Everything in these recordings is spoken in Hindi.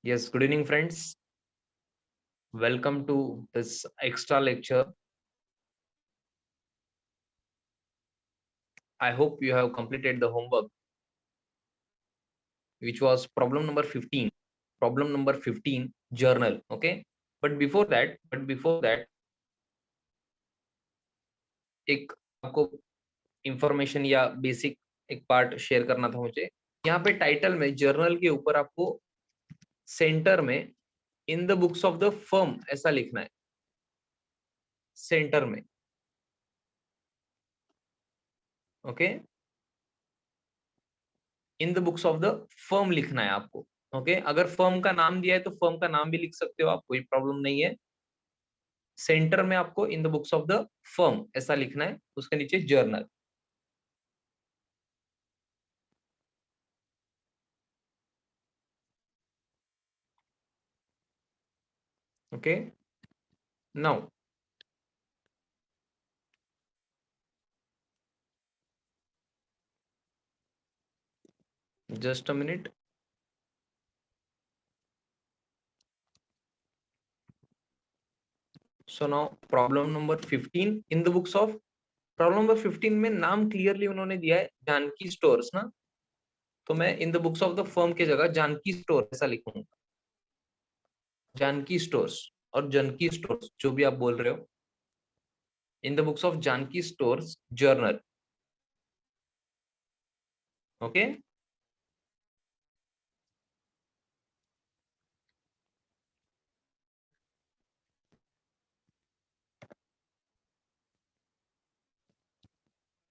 Yes, good evening, friends. Welcome to this extra lecture. I hope you have completed the homework, which was problem number 15. Problem number 15, journal. Okay. But before that, एक आपको इंफॉर्मेशन या बेसिक एक पार्ट शेयर करना था मुझे। यहाँ पे टाइटल में जर्नल के ऊपर आपको सेंटर में इन the books of the firm ऐसा लिखना है। सेंटर में, okay, in the books of the firm लिखना है आपको। ओके, अगर फर्म का नाम दिया है तो फर्म का नाम भी लिख सकते हो आप, कोई प्रॉब्लम नहीं है। सेंटर में आपको इन the books of the firm ऐसा लिखना है, उसके नीचे journal. Okay, now just a minute. So now problem number 15 in the books of. Problem number 15 में नाम क्लियरली उन्होंने दिया है जानकी स्टोर्स ना, तो मैं इन the books of the firm की जगह जानकी स्टोर ऐसा लिखूंगा। जानकी स्टोर्स और जानकी स्टोर्स जो भी आप बोल रहे हो, in the books of Janaki stores journal. Okay,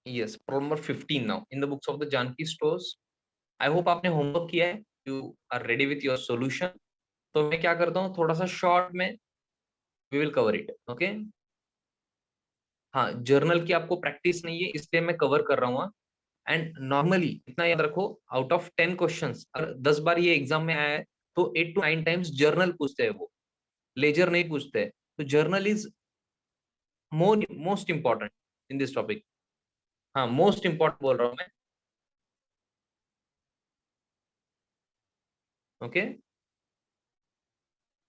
yes, problem number 15 now in the books of the Janaki stores. I hope आपने होमवर्क किया है, you are ready with your solution. तो मैं क्या करता हूँ, थोड़ा सा शॉर्ट में we will cover it. Okay, हाँ, जर्नल की आपको प्रैक्टिस नहीं है इसलिए मैं कवर कर रहा हूँ। एंड नॉर्मली इतना याद रखो, आउट ऑफ 10 क्वेश्चंस अगर 10 बार ये एग्जाम में आया है तो 8 to 9 टाइम्स जर्नल पूछते हैं, वो लेजर नहीं पूछते हैं। तो journal is most important in this topic. हाँ, मोस्ट इंपॉर्टेंट बोल रहा हूँ मैं। ओके,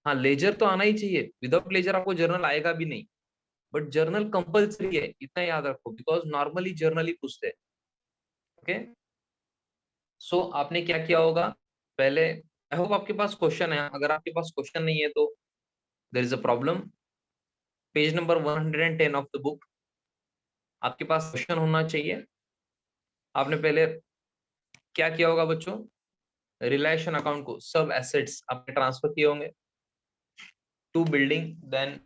हाँ, लेजर तो आना ही चाहिए, विदाउट लेजर आपको जर्नल आएगा भी नहीं। बट जर्नल कंपल्सरी है, इतना याद रखो, बिकॉज नॉर्मली जर्नल ही पूछते हैं। ओके, सो आपने क्या किया होगा पहले। आई होप आपके पास क्वेश्चन है, अगर आपके पास क्वेश्चन नहीं है तो there is a problem. Page number 110 of the book आपके पास क्वेश्चन होना चाहिए। आपने पहले क्या किया होगा बच्चों, रिलेशन अकाउंट को सब एसेट्स आपने ट्रांसफर किए होंगे to building, then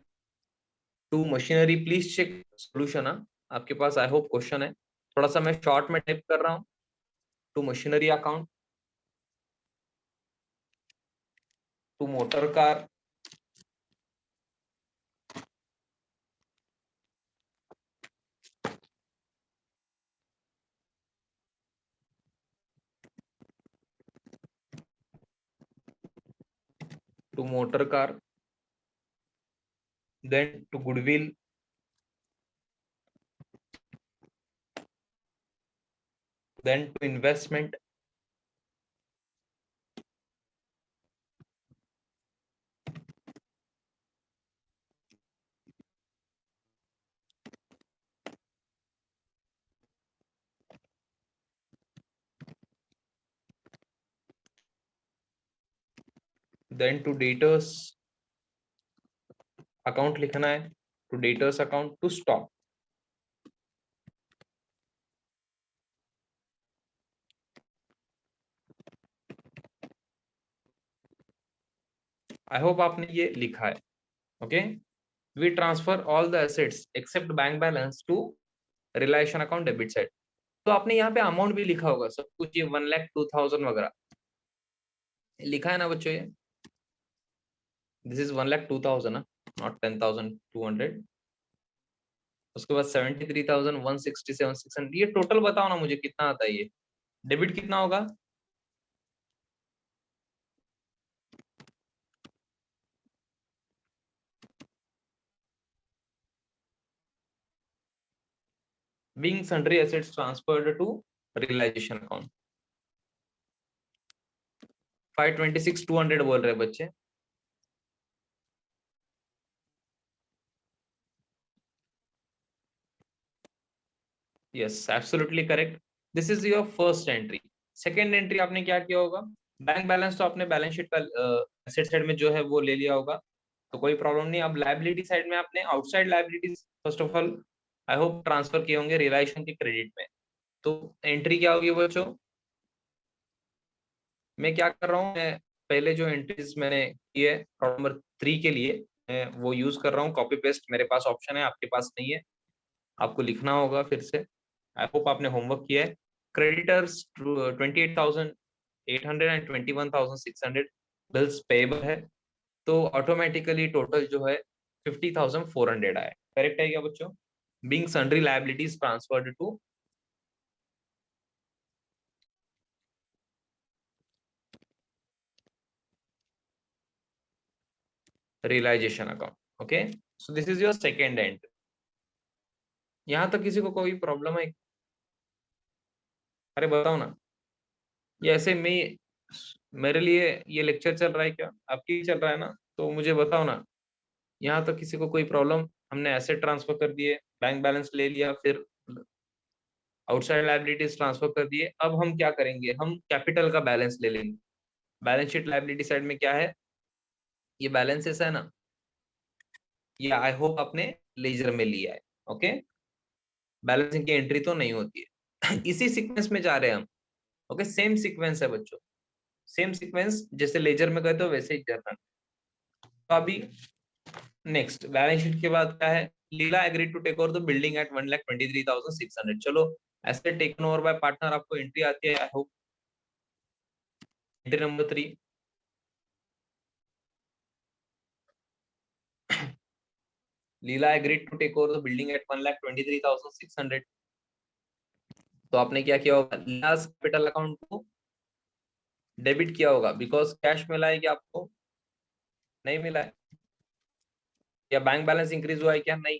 to machinery. Please check solution. आपके पास आई होप क्वेश्चन है, थोड़ा सा मैं शॉर्ट में टाइप कर रहा हूँ। To machinery account, to motor car, to motor car, then to goodwill, then to investment, then to debtors account लिखना है, to debtors account, to stock. I hope आपने ये लिखा है। Okay, we transfer all the assets except bank balance to realisation account debit side. तो आपने यहाँ पे अमाउंट भी लिखा होगा सब कुछ, ये 1,02,000 वगैरह लिखा है ना बच्चों, ये दिस इज 1,02,000 नॉट 10,200। उसके बाद 73,167,600। ये टोटल बताओ ना मुझे कितना आता है ये, डेबिट कितना होगा। being sundry assets transferred to realization account. 526 200 बोल रहे बच्चे। Yes absolutely correct. This is your first entry. Second entry आपने क्या किया होगा, बैंक बैलेंस तो आपने बैलेंस शीट का एसेट साइड में जो है वो ले लिया होगा, तो कोई प्रॉब्लम नहीं। अब लायबिलिटी साइड में आपने outside liabilities first of all I hope transfer किए होंगे रियलाइजेशन के क्रेडिट में। तो एंट्री क्या होगी बच्चों, मैं क्या कर रहा हूँ, मैं पहले जो एंट्रीज मैंने की है प्रॉब्लम नंबर 3 के लिए मैं वो यूज कर रहा हूँ, कॉपी पेस्ट मेरे पास ऑप्शन है, आपके पास नहीं है, आपको लिखना होगा फिर से। आई होप आपने होमवर्क किया है। क्रेडिटर्स 28,800 एंड 21,600 बिल्स पेएबल है, तो ऑटोमेटिकली टोटल जो है 50,400 आया। करेक्ट है क्या बच्चों? Being sundry liabilities transferred to realisation account. Okay, so this is your second entry. यहाँ तक किसी को कोई प्रॉब्लम है? अरे बताओ ना, ये ऐसे में मेरे लिए ये लेक्चर चल रहा है क्या, आपकी चल रहा है ना, तो मुझे बताओ ना, यहाँ तक किसी को कोई प्रॉब्लम? हमने एसेट ट्रांसफर कर दिए, बैंक बैलेंस ले लिया, फिर आउटसाइड लायबिलिटीज ट्रांसफर कर दिए, अब हम क्या करेंगे, हम कैपिटल का बैलेंस ले लेंगे। बैलेंस शीट लायबिलिटी साइड में क्या है, ये बैलेंसेस है ना, ये आई होप आपने लेजर में लिया है। ओके, बैलेंसिंग की एंट्री तो नहीं होती है इसी सीक्वेंस में जा रहे हैं हम। ओके, सेम सीक्वेंस है बच्चों, सेम सीक्वेंस जैसे लेजर में गए तो वैसे ही जर्नल। तो अभी नेक्स्ट बैलेंस शीट के बाद क्या है, Leela agree to take over the building at 1,23,600। चलो asset taken over by partner, आपको एंट्री आती है I hope, entry number 3। Leela agreed to take over the building at 1,23,600। तो आपने क्या किया होगा, लीलास कैपिटल अकाउंट को डेबिट किया होगा, बिकॉज कैश मिला है क्या आपको? नहीं मिला है। या बैंक बैलेंस इंक्रीज हुआ है क्या? नहीं।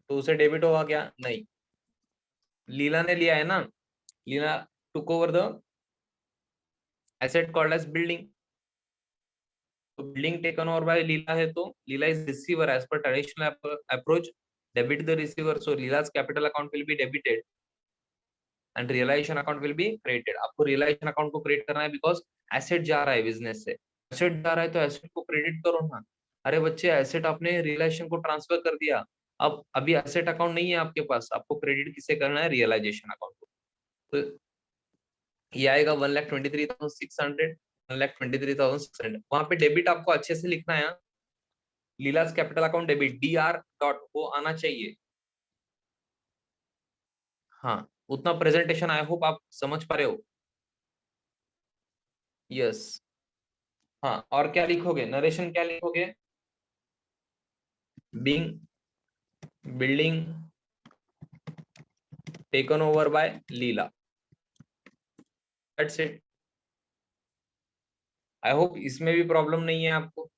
तो उसे डेबिट होगा क्या? नहीं। लीला ने लिया है ना, Leela took over the asset called as building, तो building taken over by Leela है, तो Leela is receiver as per traditional approach, debit the receiver, so Leela's capital account will be debited and realisation account will be created. आपको रियलाइजेशन अकाउंट को क्रिएट करना है, बिकॉज एसेट जा रहा है बिजनेस से, एसेट जा रहा है तो एसेट को क्रेडिट करो ना। अरे बच्चे, एसेट आपने रियलाइजेशन को ट्रांसफर कर दिया, अब अभी एसेट अकाउंट नहीं है आपके पास, आपको क्रेडिट किसे करना है? रियलाइजेशन अकाउंट को। तो ये आएगा 1,23,600, 1,23,600। वहां पे डेबिट आपको अच्छे से लिखना है, leelas capital account debit DR. वो आना चाहिए। हाँ, उतना प्रेजेंटेशन आई होप आप समझ पा रहे हो। यस। हाँ, और क्या लिखोगे, नरेशन क्या लिखोगे, being building taken over by Leela, that's it. I hope इसमें भी प्रॉब्लम नहीं है आपको,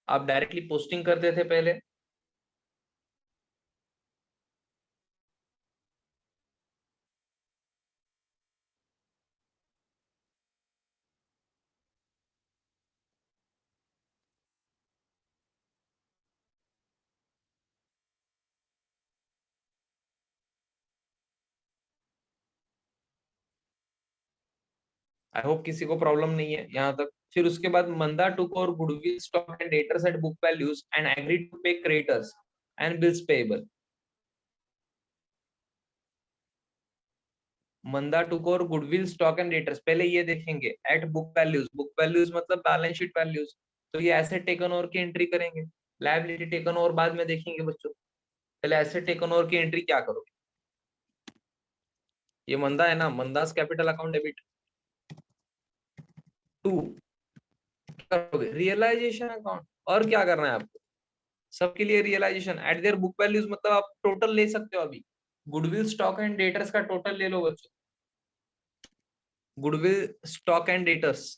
आप डायरेक्टली पोस्टिंग करते थे पहले। आई होप किसी को प्रॉब्लम नहीं है यहाँ तक। फिर उसके बाद मंदा टुक और goodwill stock and debtors at book values and agree to pay creditors and bills payable. Manda took और गुडविल स्टॉक एंड डेटर्स, पहले ये देखेंगे at book values, book values मतलब बैलेंस शीट वैल्यूज, तो ये एसेट टेकन ओवर की एंट्री करेंगे, लायबिलिटी टेकन ओवर बाद में देखेंगे बच्चों, पहले एसेट टेकन ओवर की एंट्री क्या करोगे। ये मंदा है ना, मंदास कैपिटल अकाउंट डेबिट। 2 करोगे रियलाइजेशन अकाउंट, और क्या करना है आपको, सबके लिए realisation at their book values, मतलब आप टोटल ले सकते हो अभी, गुडविल स्टॉक एंड डेटर्स का टोटल ले लो बच्चों, goodwill stock and debtors.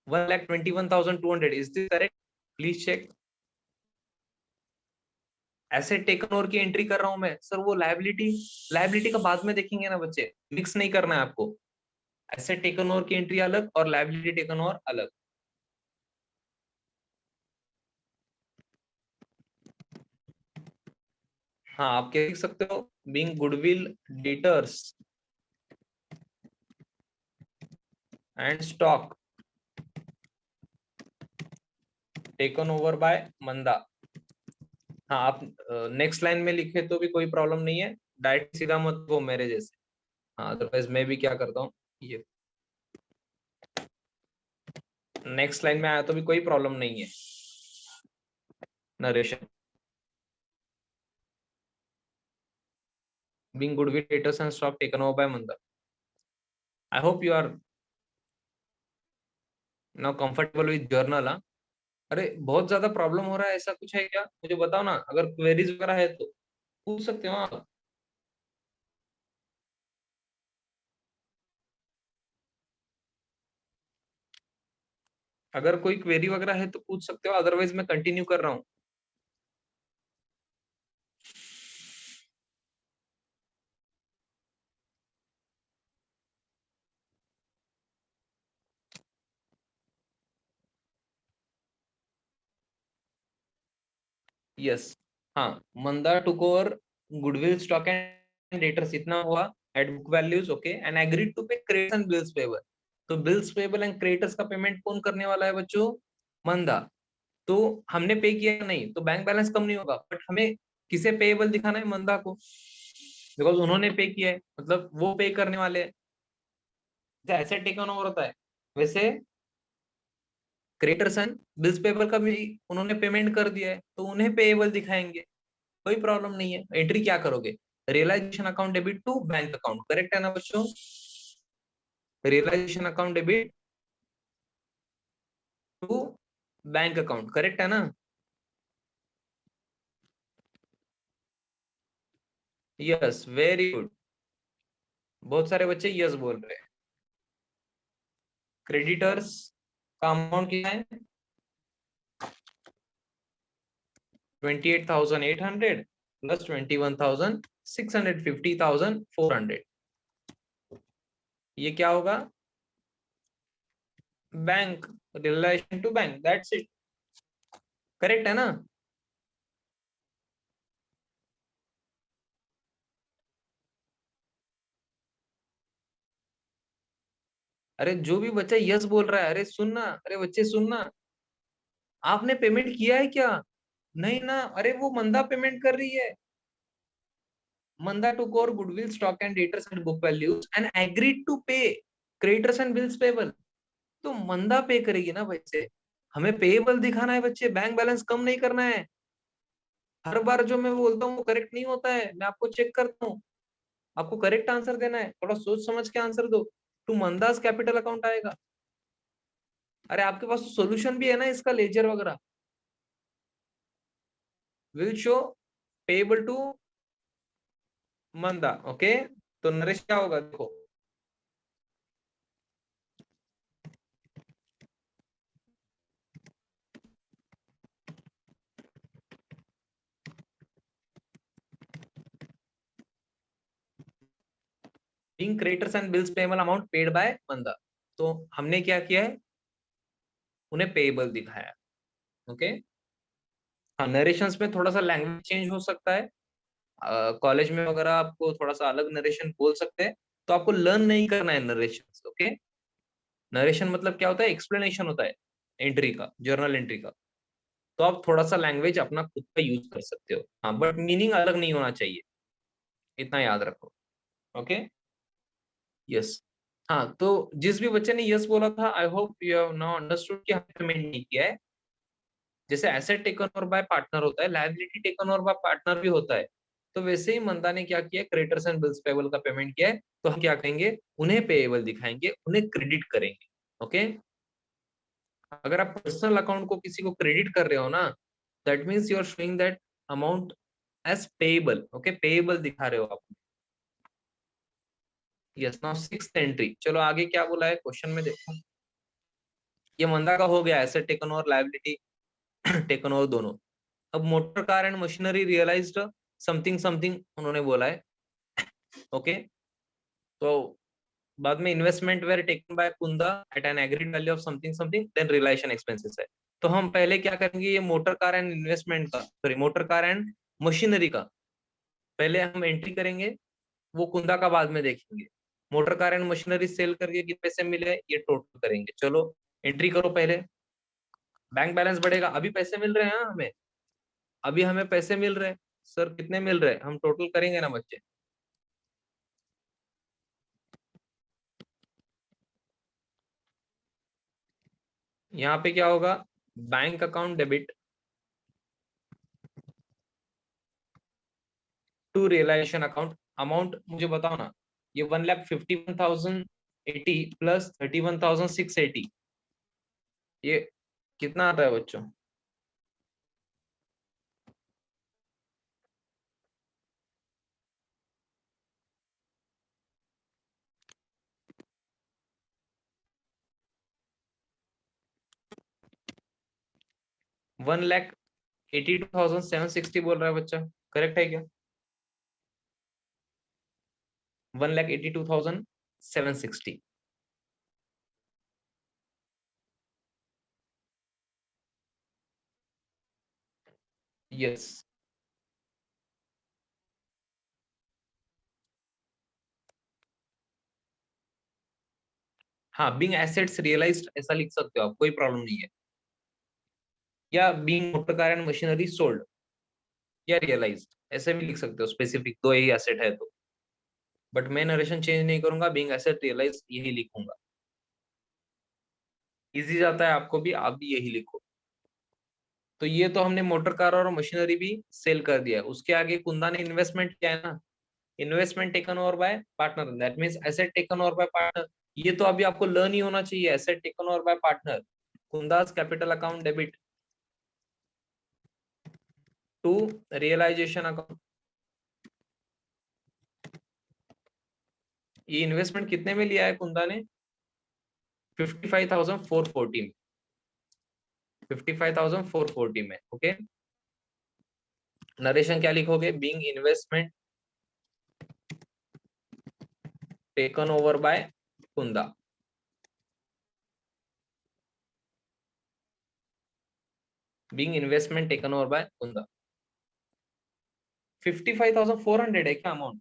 1,21,200 is this correct? Please check. Asset taken over की एंट्री कर रहा हूं मैं सर, वो लायबिलिटी का बाद में देखेंगे ना बच्चे, मिक्स नहीं करना है आपको। एसेट टेकन ओवर की एंट्री अलग और लायबिलिटी टेकन ओवर अलग। हाँ, आप क्या लिख सकते हो? Being goodwill debtors and stock taken over by Manda. हाँ, आप नेक्स्ट लाइन में लिखे तो भी कोई प्रॉब्लम नहीं है, डायरेक्ट सीधा मत वो मेरे जैसे। हाँ, अदरवाइज मैं भी क्या करता हूँ, ये नेक्स्ट लाइन में आया तो भी कोई प्रॉब्लम नहीं है। Narration being good with data and stock taken over by Mandar. I hope you are now comfortable with journal। हाँ, अरे बहुत ज्यादा प्रॉब्लम हो रहा है, ऐसा कुछ है क्या? मुझे बताओ ना, अगर क्वेरीज वगैरह है तो पूछ सकते हो आप। अगर कोई क्वेरी वगैरह है तो पूछ सकते हो, अदरवाइज मैं कंटिन्यू कर रहा हूँ। यस। हाँ, Manda took over goodwill stock and debtors, इतना हुआ at book values, okay, and agreed to pay credits and bills payable. तो बिल्स पेबल एंड क्रेडिटर्स का पेमेंट कौन करने वाला है बच्चों? मंदा। तो हमने पे किया नहीं तो बैंक बैलेंस कम नहीं होगा, बट हमें किसे पेएबल दिखाना है? मंदा को, बिकॉज उन्होंने पे किया है, मतलब वो पे करने वाले हैं। जैसे एसेट टेकन ओवर होता है, वैसे क्रेडिटर्स एंड बिल्स पेबल का भी उन्होंने पेमेंट कर दिया है, तो उन्हें पेएबल दिखाएंगे, कोई प्रॉब्लम नहीं है। एंट्री क्या करोगे? Realisation account debit to bank account, correct है ना बच्चों? Realisation account debit to bank account, correct है ना? Yes, very good. बहुत सारे बच्चे यस बोल रहे हैं। क्रेडिटर्स का अमाउंट क्या है? 28,800 प्लस 21,000, 650,400। ये क्या होगा? Bank, realisation to bank, that's it, correct है ना? अरे जो भी बच्चा यस बोल रहा है, अरे सुनना, अरे बच्चे सुनना, आपने पेमेंट किया है क्या? नहीं ना, अरे वो मंदा पेमेंट कर रही है। Manda took over goodwill stock and debtors and book values and agreed to pay creditors and bills payable. तो मंदा पे करेगी ना बच्चे, हमें पेएबल दिखाना है बच्चे, बैंक बैलेंस कम नहीं करना है। हर बार जो मैं बोलता हूँ वो करेक्ट नहीं होता है, मैं आपको चेक करता हूँ। आपको करेक्ट आंसर देना है, थोड़ा सोच समझ के आंसर दो। टू मंदास कैपिटल अकाउंट आएगा। अरे आपके पास तो सोल्यूशन भी है ना इसका, लेजर वगैरह। Will show payable to Manda, okay. तो नरेश क्या होगा देखो, in creditors and bills payable amount paid by Manda. तो हमने क्या किया है? उन्हें पेएबल दिखाया, ओके। हाँ, नरेशंस में थोड़ा सा लैंग्वेज चेंज हो सकता है, कॉलेज में वगैरह आपको थोड़ा सा अलग नरेशन बोल सकते हैं, तो आपको लर्न नहीं करना है नरेशन, ओके। नरेशन मतलब क्या होता है? एक्सप्लेनेशन होता है एंट्री का, जर्नल एंट्री का। तो आप थोड़ा सा लैंग्वेज अपना खुद का यूज कर सकते हो, हाँ, बट मीनिंग अलग नहीं होना चाहिए, इतना याद रखो, ओके। यस। हाँ, तो जिस भी बच्चे ने यस बोला था, I hope you have now understood कि हमने पेमेंट नहीं किया है। जैसे asset taken over by partner होता है, liability taken over by partner भी होता है, तो वैसे ही मंदा ने क्या किया, क्रेडिटर्स एंड बिल्स पेबल का पेमेंट किया है, तो हम क्या कहेंगे? उन्हें पेएबल दिखाएंगे, उन्हें क्रेडिट करेंगे, ओके। अगर आप पर्सनल अकाउंट को किसी को क्रेडिट कर रहे हो ना, that means you are showing that amount as payable, okay, payable दिखा रहे हो आप। यस, नाउ सिक्स्थ एंट्री, चलो आगे क्या बोला है क्वेश्चन में देखो। ये मंदा का हो गया, asset taken over, liability taken over दोनों। अब motor car and machinery realised something something उन्होंने बोला है। ओके, तो बाद में investment were taken by Kunda at an agreed value of something something, then realisation expenses है। तो हम पहले क्या करेंगे, ये मोटर कार एंड इन्वेस्टमेंट का, sorry motor car and machinery का पहले हम एंट्री करेंगे, वो कुंदा का बाद में देखेंगे। Motor car and machinery sale करके कितने पैसे मिले ये टोटल करेंगे। चलो एंट्री करो पहले, बैंक बैलेंस बढ़ेगा, अभी पैसे मिल रहे हैं हमें, अभी हमें पैसे मिल रहे हैं। सर कितने मिल रहे हैं, हम टोटल करेंगे ना बच्चे। यहाँ पे क्या होगा, bank account debit to realisation account, amount मुझे बताओ ना। ये 1,51,080 प्लस 31,680, ये कितना आता है बच्चों? 1,82,760 बोल रहा है बच्चा, करेक्ट है क्या? 1,82,760। यस, हाँ, बीइंग एसेट्स रियलाइज्ड ऐसा लिख सकते हो आप, कोई प्रॉब्लम नहीं है। या being motor car and machinery sold या रियलाइज्ड ऐसे भी लिख सकते हो, स्पेसिफिक दो ही एसेट है तो। बट मैं नरेशन चेंज नहीं करूंगा, बीइंग एसेट रियलाइज यही लिखूंगा। इजी जाता है आपको भी, आप भी यही लिखो। तो ये तो हमने मोटर कार और मशीनरी भी सेल कर दिया है। उसके आगे कुंदा ने इन्वेस्टमेंट किया है ना, investment taken over by partner, that means asset taken over by partner. ये तो अभी आपको लर्न ही होना चाहिए, asset taken over by partner, Kunda's capital account debit to realisation account. ये इन्वेस्टमेंट कितने में लिया है कुंदा ने? 55,440 में, 55,440 में। ओके, नरेशन क्या लिखोगे, being investment taken over by Kunda, being investment taken over by Kunda. 55,400 है क्या अमाउंट?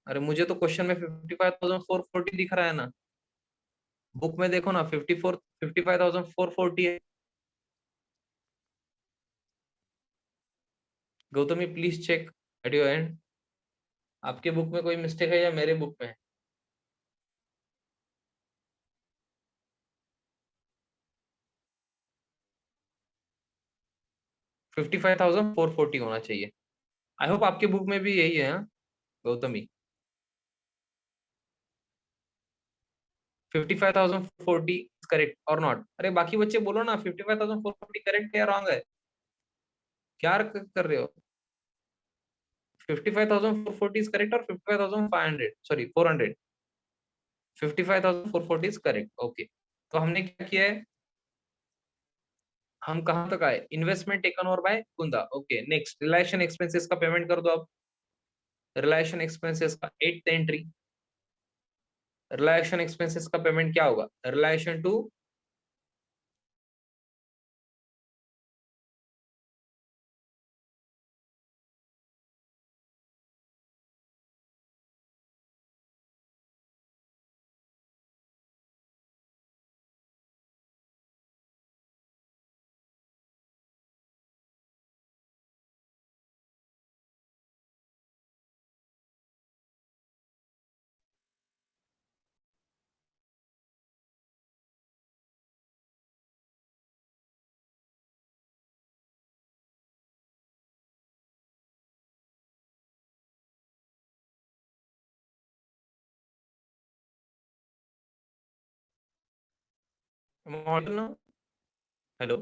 अरे मुझे तो क्वेश्चन में 55,440 दिख रहा है ना, बुक में देखो ना, 55,440 है। Gautami please check at your end, आपके बुक में कोई मिस्टेक है या मेरे बुक में है? 55,440 होना चाहिए। आई होप आपके बुक में भी यही है, हाँ गौतमी? 55,440 करेक्ट और नॉट? अरे बाकी बच्चे बोलो ना, 55,440 करेक्ट है या रॉन्ग है? क्या कर रहे हो? 55,440 इज करेक्ट और 55,500, सॉरी 400, 55,440 इज करेक्ट। ओके, तो हमने क्या किया है, हम कहां तक आए, investment taken over by Kunda. Okay, next realisation expenses का पेमेंट कर दो अब। रिलायशन एक्सपेंसेस का 8th एंट्री, रिलायशन एक्सपेंसेस का पेमेंट क्या होगा, realisation to model. Hello,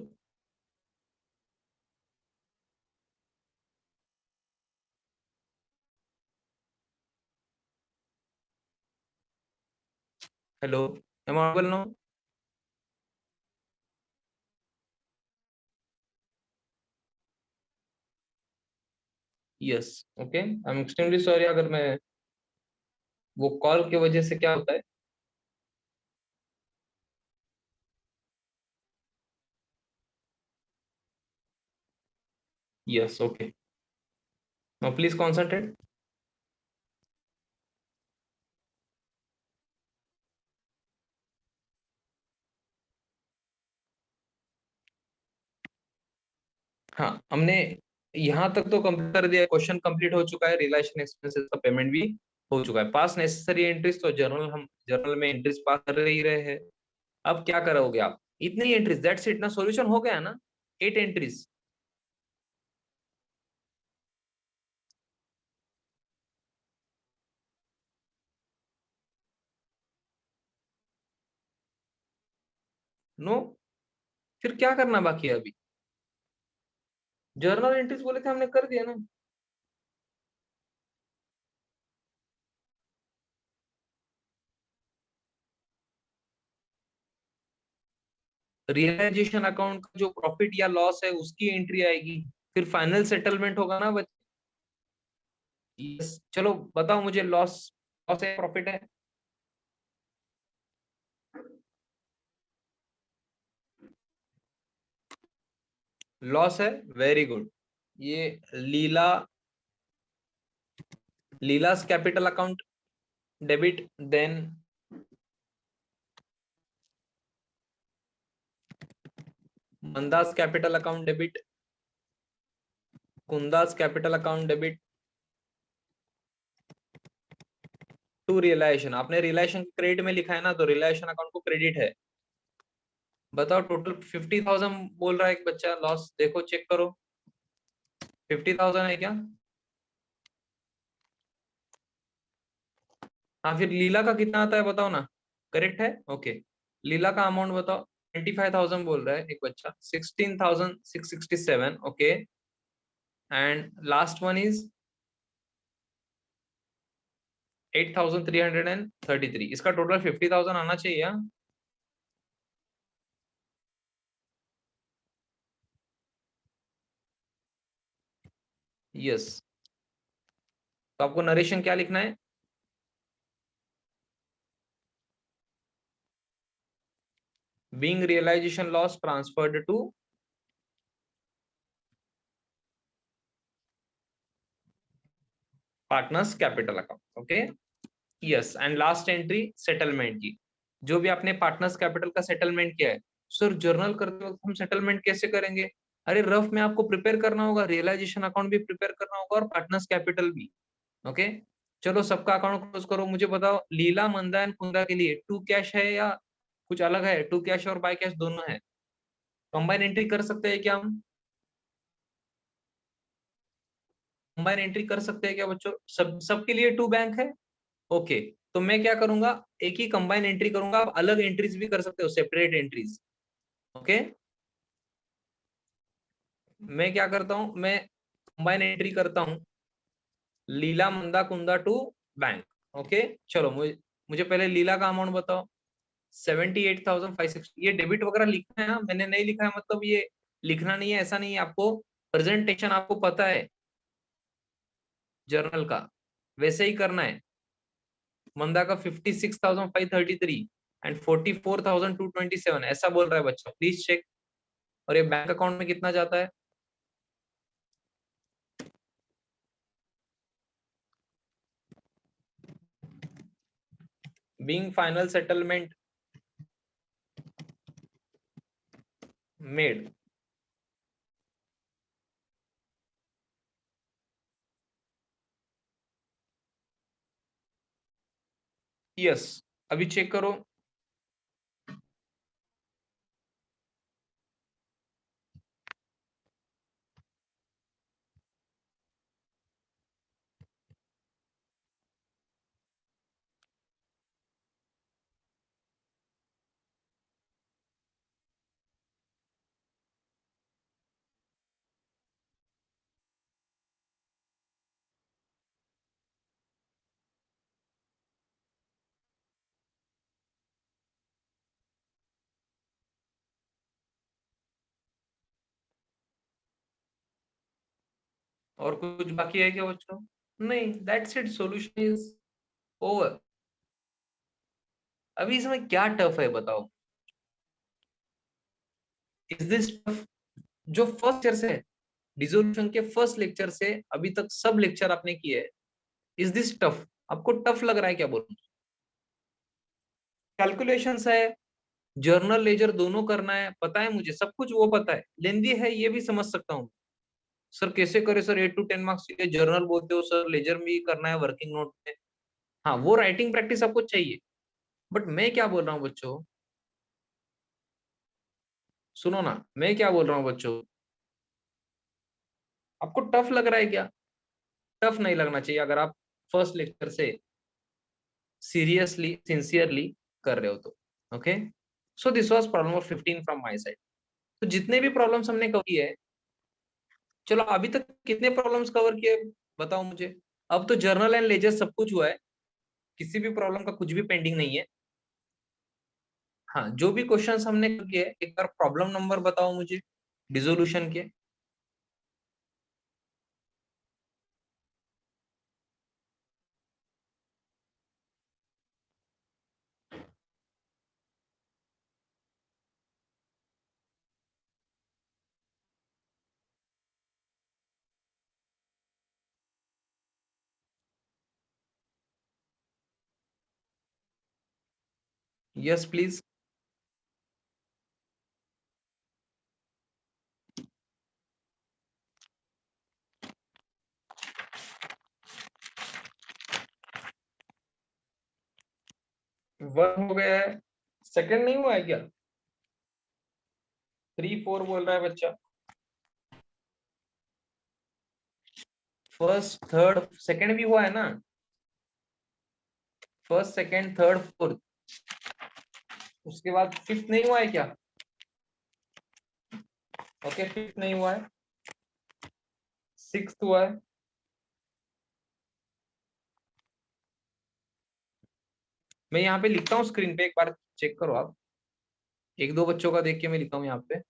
hello, am audible no? Yes okay, I am extremely sorry अगर मैं, वो कॉल की वजह से क्या होता है। Yes okay, now please concentrate. हाँ, हमने यहाँ तक तो कंप्लीट कर दिया, क्वेश्चन कंप्लीट हो चुका है, रिलेशन एक्सपेंसेस का पेमेंट भी हो चुका है। पास नेसेसरी एंट्रीज, तो जर्नल हम जर्नल में एंट्रीज पास कर ही रहे हैं। अब क्या करोगे आप, इतनी एंट्रीज, दैट्स इट ना, सॉल्यूशन हो गया ना, 8 एंट्रीज। नो, फिर क्या करना बाकी है अभी। जर्नल एंट्रीज बोले थे, हमने कर दिया ना। रियलाइजेशन अकाउंट का जो प्रॉफिट या लॉस है उसकी एंट्री आएगी, फिर फाइनल सेटलमेंट होगा ना बच्चे। यस चलो बताओ मुझे, लॉस, लॉस है प्रॉफिट है? लॉस है, वेरी गुड। ये Leela, Leela's capital account debit, then Manda's capital account debit, Kunda's capital account debit, to realisation. आपने रियलाइजेशन क्रेडिट में लिखा है ना, तो रियलाइजेशन अकाउंट को क्रेडिट है। बताओ, टोटल 50,000 बोल रहा है एक बच्चा लॉस, देखो चेक करो, 50,000 है क्या? हाँ, फिर लीला का कितना आता है बताओ ना, करेक्ट है ओके। लीला का अमाउंट बताओ, 25,000 बोल रहा है एक बच्चा, 16,667 okay. And last one is 8,333, इसका टोटल 50,000 आना चाहिए हाँ? यस, तो आपको नरेशन क्या लिखना है? Being realisation loss transferred to partners capital account okay. Yes, and last entry settlement की, जो भी आपने पार्टनर्स कैपिटल का सेटलमेंट किया है। सर जर्नल करते वक्त हम सेटलमेंट कैसे करेंगे? अरे रफ में आपको प्रिपेयर करना होगा, रियलाइजेशन अकाउंट भी प्रिपेयर करना होगा और पार्टनर्स कैपिटल भी। ओके, चलो सबका अकाउंट क्लोज करो, मुझे बताओ लीला मंदा एंड कुंदा के लिए टू कैश है या कुछ अलग है? टू कैश और बाय कैश दोनों है, कंबाइन एंट्री कर सकते हैं क्या हम? कंबाइन एंट्री कर सकते हैं क्या बच्चों, सब सबके लिए टू बैंक है? ओके, तो मैं क्या करूंगा, एक ही कंबाइन एंट्री करूंगा, आप अलग एंट्रीज भी कर सकते हो, सेपरेट एंट्रीज। ओके, मैं क्या करता हूं, मैं कंबाइन एंट्री करता हूं, लीला मंदा कुंदा टू बैंक। ओके, चलो मुझे मुझे पहले लीला का अमाउंट बताओ, 78,560। ये डेबिट वगैरह लिखना है हाँ? मैंने नहीं लिखा है मतलब ये लिखना नहीं है ऐसा नहीं है, आपको प्रेजेंटेशन आपको पता है जर्नल का, वैसे ही करना है। मंदा का 56,533 एंड 44,227 ऐसा बोल रहा है बच्चा, प्लीज चेक। और ये बैंक अकाउंट में कितना जाता है? Being final settlement made. Yes, अभी चेक करो। और कुछ बाकी है क्या बच्चों? नहीं, that's it, solution is over. अभी इसमें क्या टफ है बताओ? Is this tough? जो फर्स्ट लेक्चर से, डिसोल्यूशन के फर्स्ट लेक्चर से अभी तक सब लेक्चर आपने किए हैं, इज दिस टफ? आपको टफ लग रहा है क्या बोलूं? कैलकुलेशंस है, जर्नल लेजर दोनों करना है, पता है मुझे सब कुछ, वो पता है। लेंदी है ये भी समझ सकता हूँ। सर कैसे करे सर, 8 to 10 मार्क्स के जर्नल बोलते हो सर, लेजर भी करना है वर्किंग नोट में। हाँ, वो राइटिंग प्रैक्टिस आपको चाहिए। बट मैं क्या बोल रहा हूँ बच्चों, सुनो ना, मैं क्या बोल रहा हूँ बच्चों, आपको टफ लग रहा है क्या? टफ नहीं लगना चाहिए अगर आप फर्स्ट लेक्चर से सीरियसली सिंसियरली कर रहे हो तो। Okay, so this was problem number 15 from my side. तो जितने भी प्रॉब्लम्स हमने कवर किए, चलो अभी तक कितने प्रॉब्लम्स कवर किए बताओ मुझे। अब तो जर्नल एंड लेजर सब कुछ हुआ है, किसी भी प्रॉब्लम का कुछ भी पेंडिंग नहीं है। हाँ, जो भी क्वेश्चंस हमने किए एक बार प्रॉब्लम नंबर बताओ मुझे डिसोल्यूशन के। Yes please. वन हो गया है, सेकंड नहीं हुआ है क्या? 3 4 बोल रहा है बच्चा। फर्स्ट थर्ड सेकंड भी हुआ है ना? फर्स्ट सेकंड थर्ड फोर्थ, उसके बाद फिफ्थ नहीं हुआ है क्या? ओके, फिफ्थ नहीं हुआ है, सिक्स्थ हुआ है। मैं यहाँ पे लिखता हूँ स्क्रीन पे, एक बार चेक करो आप। एक दो बच्चों का देख के मैं लिखता हूँ यहाँ पे।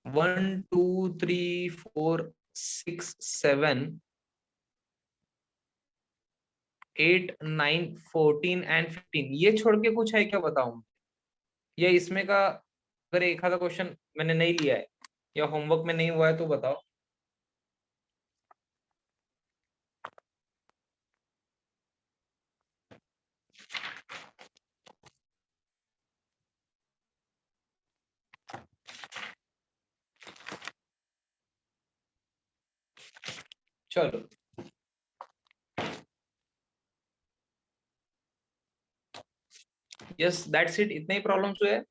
1 2 3 4 6 7 8 9 14 एंड 15, ये छोड़ के कुछ है क्या बताऊं? या इसमें का अगर एक आधा क्वेश्चन मैंने नहीं लिया है या होमवर्क में नहीं हुआ है तो बताओ। चलो, यस दैट्स इट, इतने ही प्रॉब्लम्स हुए हैं।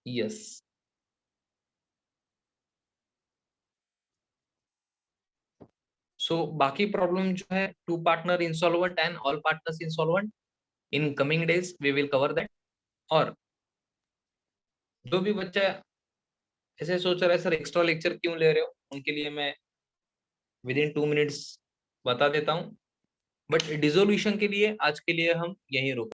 यस, सो बाकी प्रॉब्लम जो है two partner insolvent and all partners insolvent, in coming days we will cover that. और जो भी बच्चा ऐसे सोच रहा है सर एक्स्ट्रा लेक्चर क्यों ले रहे हो, उनके लिए मैं विद इन 2 मिनट्स बता देता हूँ। बट डिसोल्यूशन के लिए आज के लिए हम यहीं रुक